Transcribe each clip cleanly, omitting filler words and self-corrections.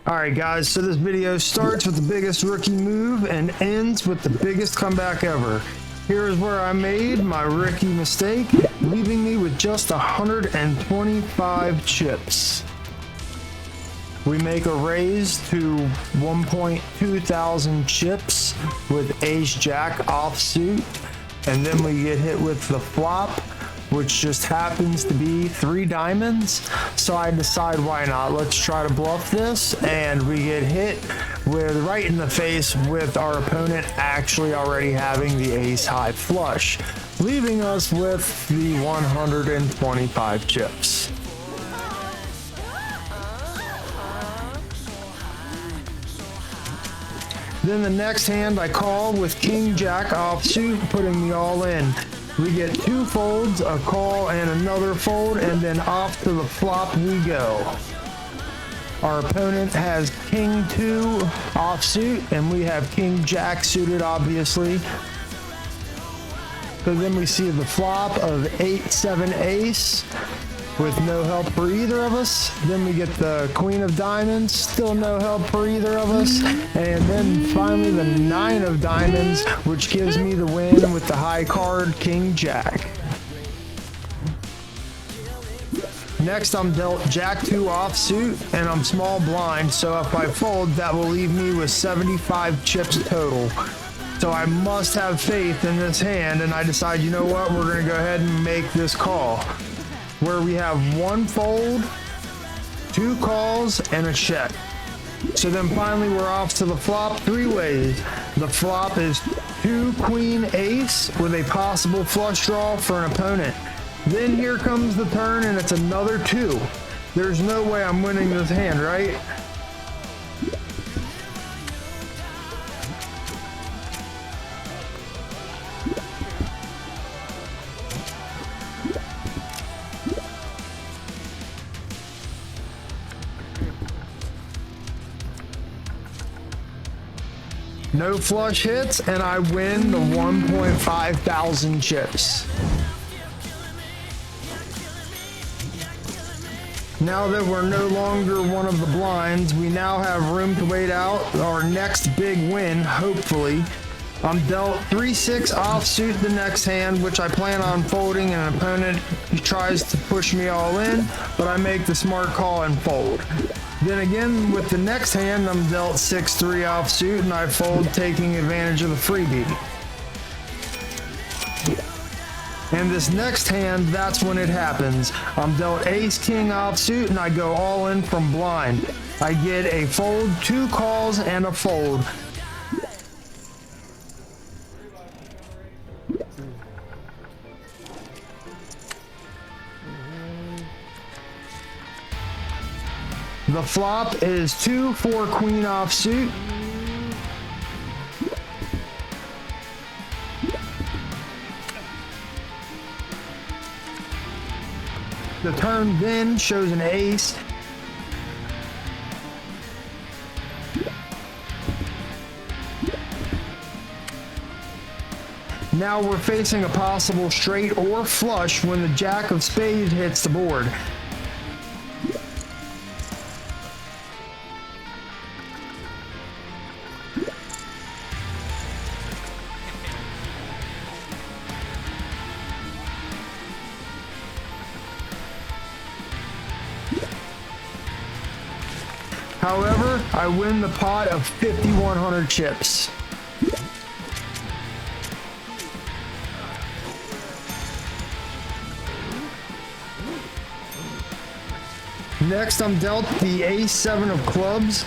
Alright guys, so this video starts with the biggest rookie move and ends with the biggest comeback ever. Here is where I made my rookie mistake, leaving me with just 125 chips. We make a raise to 1.2 thousand chips with Ace Jack offsuit, and then we get hit with the flop, which just happens to be 3 diamonds. So I decide, why not? Let's try to bluff this, and we get hit with right in the face with our opponent actually already having the ace high flush, leaving us with the 125 chips. Then the next hand I call with King Jack offsuit, putting me all in. We get 2 folds, a call, and another fold, and then off to the flop we go. Our opponent has King 2 offsuit, and we have King Jack suited, obviously. So then we see the flop of 8-7 ace with no help for either of us. Then we get the Queen of Diamonds, still no help for either of us. And then finally the 9 of Diamonds, which gives me the win with the high card, King Jack. Next I'm dealt Jack 2 offsuit, and I'm small blind, so if I fold, that will leave me with 75 chips total. So I must have faith in this hand, and I decide, you know what, we're gonna go ahead and make this call, where we have 1 fold, 2 calls, and a check. So then finally we're off to the flop 3 ways. The flop is 2 queen ace with a possible flush draw for an opponent. Then here comes the turn, and it's another 2. There's no way I'm winning this hand, right? No flush hits, and I win the 1.5 thousand chips. Now that we're no longer one of the blinds, we now have room to wait out our next big win, hopefully. I'm dealt 3-6 offsuit the next hand, which I plan on folding, and an opponent tries to push me all in, but I make the smart call and fold. Then again, with the next hand, I'm dealt 6-3 offsuit, and I fold, taking advantage of the freebie. And this next hand, that's when it happens. I'm dealt ace-king offsuit, and I go all in from blind. I get a fold, 2 calls, and a fold. The flop is 2-4 queen offsuit. The turn then shows an ace. Now we're facing a possible straight or flush when the jack of spades hits the board. However, I win the pot of 5,100 chips. Next, I'm dealt the ace-7 of clubs.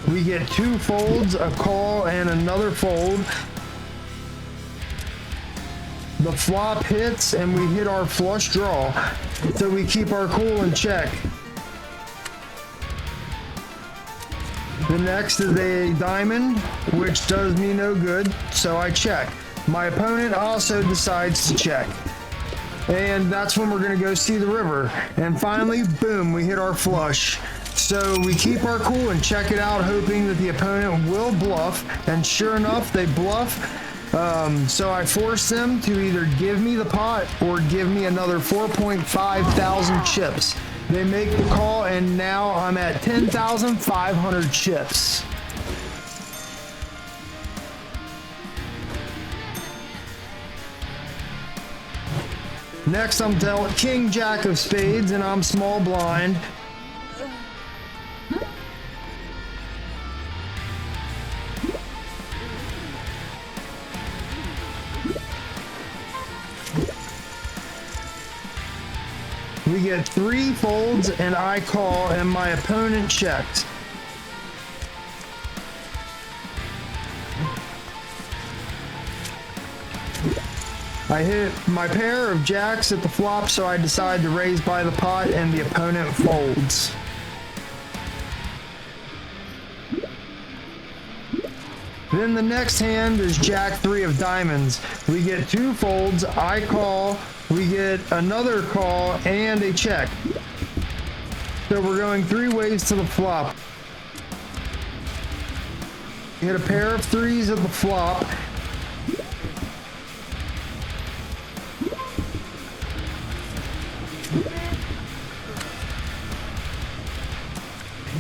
We get 2 folds, a call, and another fold. The flop hits, and we hit our flush draw, so we keep our cool in check. The next is a diamond, which does me no good, so I check. My opponent also decides to check. And that's when we're gonna go see the river. And finally, boom, we hit our flush. So we keep our cool and check it out, hoping that the opponent will bluff, and sure enough, they bluff. So I forced them to either give me the pot or give me another 4.5 thousand chips. They make the call, and now I'm at 10,500 chips. Next, I'm dealt King Jack of Spades, and I'm small blind. We get 3 folds, and I call, and my opponent checks. I hit my pair of jacks at the flop, so I decide to raise by the pot, and the opponent folds. Then the next hand is Jack 3 of diamonds. We get 2 folds, I call, we get another call, and a check. So we're going 3 ways to the flop. Hit a pair of 3s at the flop.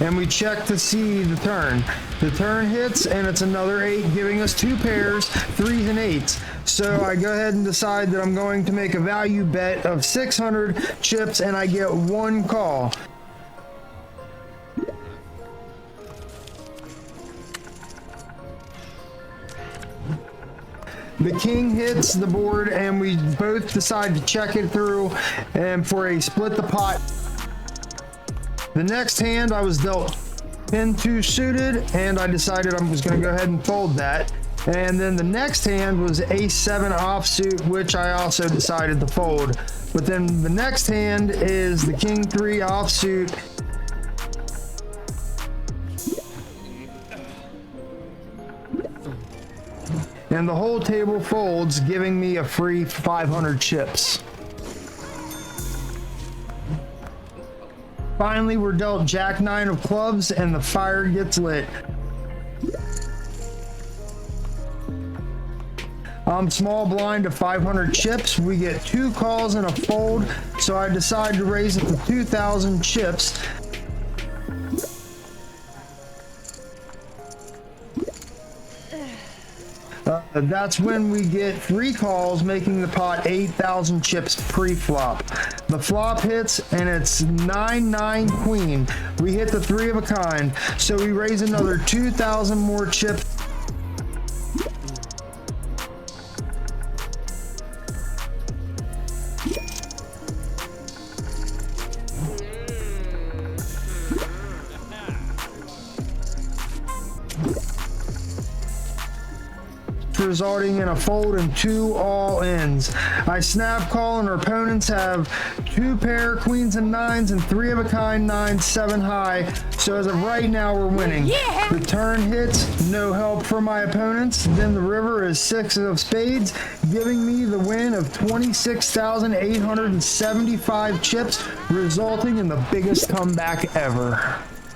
And we check to see the turn. The turn hits, and it's another 8, giving us 2 pairs, 3s and 8s. So I go ahead and decide that I'm going to make a value bet of 600 chips, and I get 1 call. The king hits the board, and we both decide to check it through and for a split the pot. The next hand, I was dealt 10-2 suited, and I decided I was going to go ahead and fold that. And then the next hand was Ace-7 offsuit, which I also decided to fold. But then the next hand is the King-3 offsuit. And the whole table folds, giving me a free 500 chips. Finally, we're dealt Jack-9 of clubs, and the fire gets lit. I'm small blind to 500 chips. We get 2 calls and a fold, so I decide to raise it to 2,000 chips. That's when we get 3 calls, making the pot 8,000 chips pre-flop. The flop hits, and it's 9-9 queen. We hit the 3 of a kind, so we raise another 2,000 more chips. Resulting in a fold and 2 all-ins. I snap call, and our opponents have 2 pair queens and 9s and 3 of a kind 9s 7 high. So as of right now, we're winning. Yeah. The turn hits, no help for my opponents. Then the river is 6 of spades, giving me the win of 26,875 chips, resulting in the biggest comeback ever.